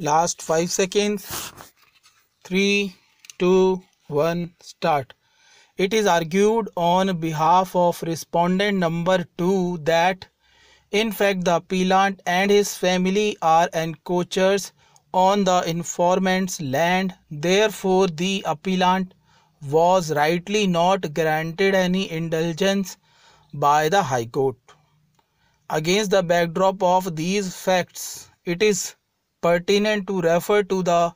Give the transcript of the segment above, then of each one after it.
Last 5 seconds. 3, 2, 1, start. It is argued on behalf of respondent number 2 that in fact the appellant and his family are encroachers on the informant's land. Therefore, the appellant was rightly not granted any indulgence by the High Court. Against the backdrop of these facts, it is pertinent to refer to the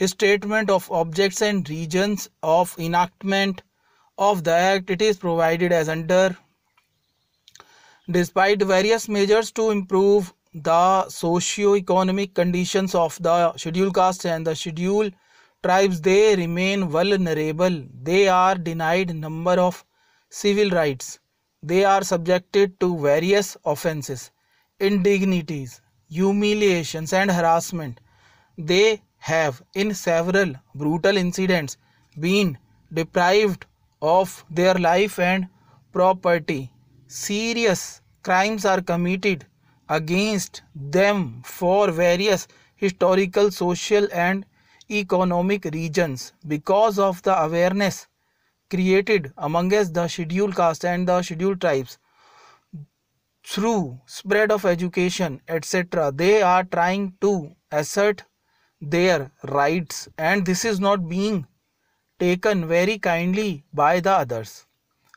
statement of objects and regions of enactment of the Act. It is provided as under: despite various measures to improve the socio-economic conditions of the scheduled castes and the scheduled tribes, they remain vulnerable. They are denied number of civil rights. They are subjected to various offences, indignities, humiliations and harassment. They have in several brutal incidents been deprived of their life and property. Serious crimes are committed against them for various historical, social and economic reasons. Because of the awareness created amongst the scheduled caste and the scheduled tribes through spread of education, etc., they are trying to assert their rights, and this is not being taken very kindly by the others.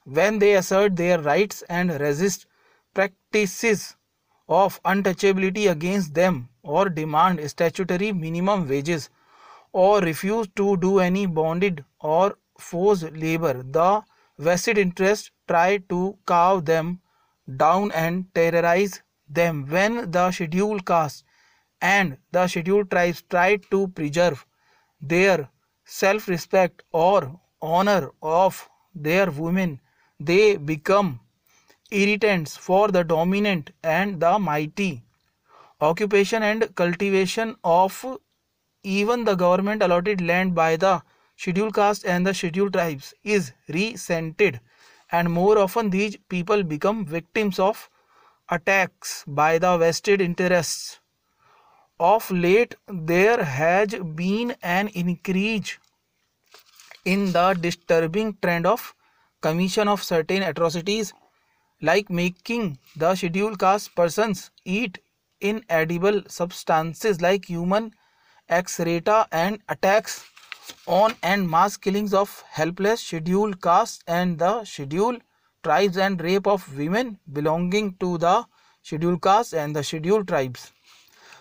When they assert their rights and resist practices of untouchability against them, or demand statutory minimum wages, or refuse to do any bonded or forced labor, the vested interests try to cow them down and terrorize them. When the scheduled caste and the scheduled tribes try to preserve their self-respect or honor of their women, they become irritants for the dominant and the mighty. Occupation and cultivation of even the government allotted land by the scheduled caste and the scheduled tribes is resented, and more often these people become victims of attacks by the vested interests. Of late, there has been an increase in the disturbing trend of commission of certain atrocities, like making the scheduled caste persons eat inedible substances like human excreta, and attacks on and mass killings of helpless scheduled castes and the scheduled tribes, and rape of women belonging to the scheduled castes and the scheduled tribes.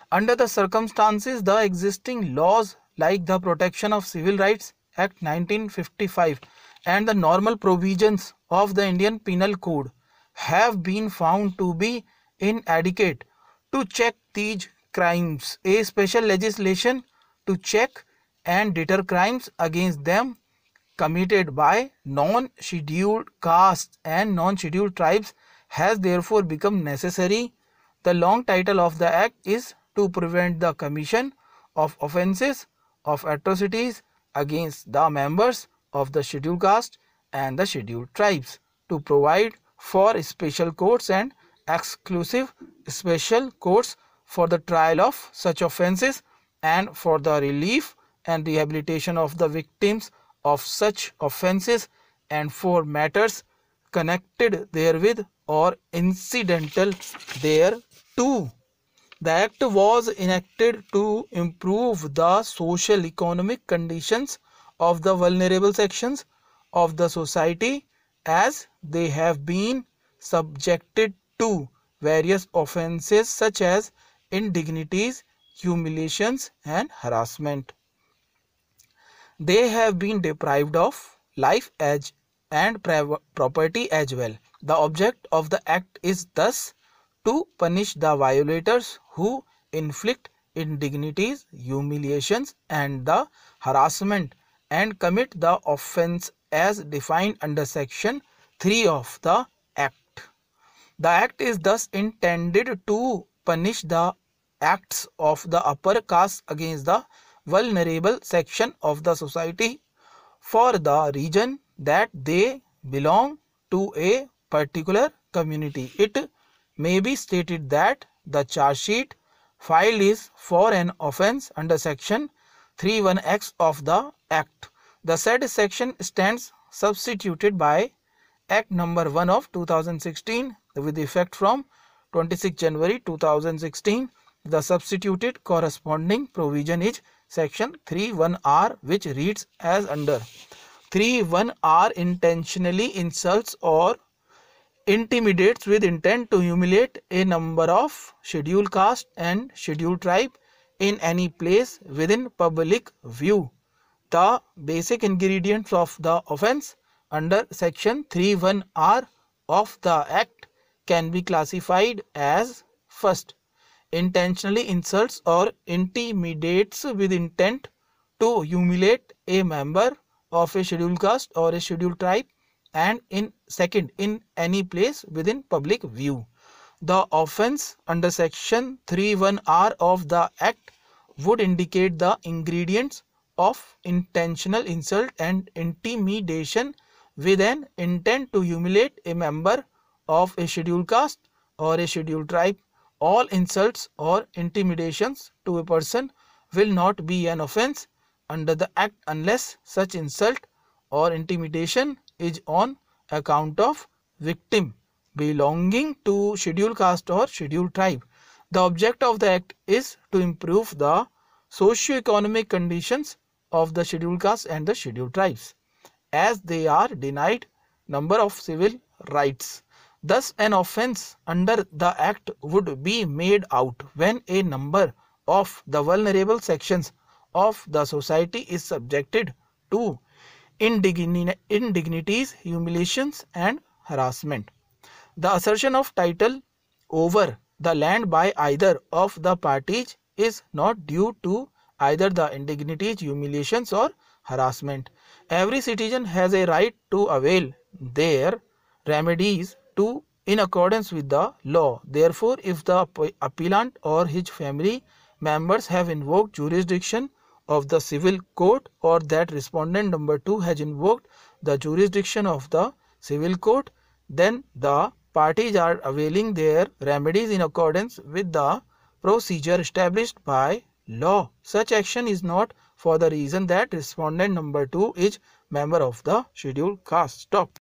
Under the circumstances, the existing laws like the Protection of Civil Rights Act 1955 and the normal provisions of the Indian Penal Code have been found to be inadequate to check these crimes. A special legislation to check and deter crimes against them committed by non-scheduled castes and non-scheduled tribes has therefore become necessary. The long title of the Act is to prevent the commission of offences of atrocities against the members of the scheduled caste and the scheduled tribes, to provide for special courts and exclusive special courts for the trial of such offences, and for the relief and rehabilitation of the victims of such offences, and for matters connected therewith or incidental thereto. The Act was enacted to improve the social economic conditions of the vulnerable sections of the society, as they have been subjected to various offences such as indignities, humiliations and harassment. They have been deprived of life and property as well. The object of the Act is thus to punish the violators who inflict indignities, humiliations and the harassment, and commit the offence as defined under section 3 of the Act. The Act is thus intended to punish the acts of the upper caste against the vulnerable section of the society for the reason that they belong to a particular community. It may be stated that the charge sheet filed is for an offence under section 31X of the Act. The said section stands substituted by Act number 1 of 2016 with effect from 26 January 2016. The substituted corresponding provision is section 31R, which reads as under. 31R intentionally insults or intimidates with intent to humiliate a member of scheduled caste and scheduled tribe in any place within public view. The basic ingredients of the offence under section 31R of the Act can be classified as: first, intentionally insults or intimidates with intent to humiliate a member of a scheduled caste or a scheduled tribe, and in any place within public view. The offence under section 31R of the Act would indicate the ingredients of intentional insult and intimidation with an intent to humiliate a member of a scheduled caste or a scheduled tribe. All insults or intimidations to a person will not be an offence under the Act unless such insult or intimidation is on account of victim belonging to scheduled caste or scheduled tribe. The object of the Act is to improve the socio-economic conditions of the scheduled caste and the scheduled tribes, as they are denied number of civil rights. Thus, an offence under the Act would be made out when a number of the vulnerable sections of the society is subjected to indignities, humiliations, and harassment. The assertion of title over the land by either of the parties is not due to either the indignities, humiliations, or harassment. Every citizen has a right to avail their remedies in accordance with the law. Therefore, if the appellant or his family members have invoked jurisdiction of the civil court, or that respondent number 2 has invoked the jurisdiction of the civil court, then the parties are availing their remedies in accordance with the procedure established by law. Such action is not for the reason that respondent number 2 is member of the scheduled caste. Stop.